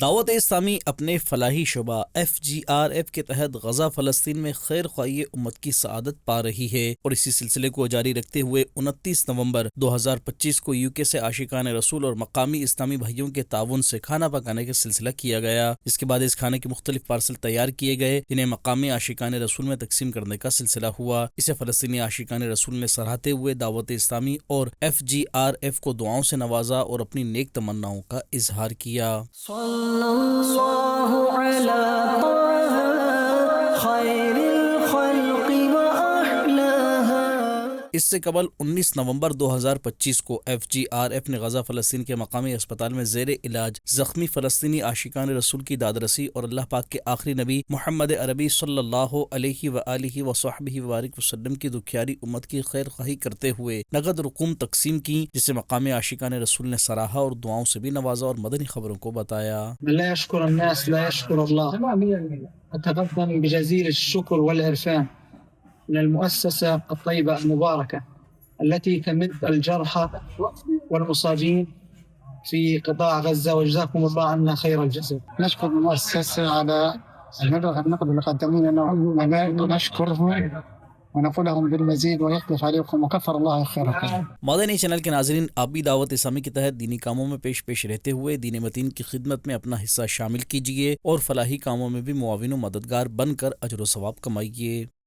دعوت اسلامی اپنے فلاحی شعبہ FGRF کے تحت غزہ فلسطین میں خیر خواہی امت کی سعادت پا رہی ہے، اور اسی سلسلے کو جاری رکھتے ہوئے 29 نومبر 2025 کو UK سے عاشقان رسول اور مقامی اسلامی بھائیوں کے تعاون سے کھانا پکانے کا سلسلہ کیا گیا۔ اس کے بعد اس کھانے کے مختلف پارسل تیار کیے گئے، جنہیں مقامی عاشقان رسول میں تقسیم کرنے کا سلسلہ ہوا۔ اسے فلسطینی عاشقان رسول نے سراہتے ہوئے دعوت اسلامی اور FGRF کو دعاؤں سے نوازا اور اپنی نیک تمناؤں کا اظہار کیا۔ صلی اللہ علی طه خیر الخلق واحلاها۔ اس سے قبل 19 نومبر 2025 کو FGRF نے غزہ فلسطین کے مقامی اسپتال میں زیر علاج زخمی فلسطینی عاشقان رسول کی داد رسی اور اللہ پاک کے آخری نبی محمد عربی صلی اللہ علیہ وآلہ وصحبہ وبارک وسلم کی دکھیاری امت کی خیر خواہی کرتے ہوئے نقد رقوم تقسیم کی، جسے مقامی عاشقان رسول نے سراہا اور دعاؤں سے بھی نوازا اور مدنی خبروں کو بتایا۔ من لا يشكر الناس لا يشكر الله. أتقدم بجزيل الشكر والعرفان من المؤسسة الطيبة المباركة التي تمد الجرحى والمصابين في قطاع غزة، وجزاكم الله عنا خير الجزاء. نشكر المؤسسة على المبلغ النقد اللي قدموه لنا، نشكرهم ونقول لهم بالمزيد ويخلف عليكم وكفر الله خيركم۔ مدنی چینل کے ناظرین، آپ بھی دعوت اسلامی کے تحت دینی کاموں میں پیش رہتے ہوئے دین متین کی خدمت میں اپنا حصہ شامل کیجیے اور فلاحی کاموں میں بھی معاون و مددگار بن کر اجر و ثواب کمائیے۔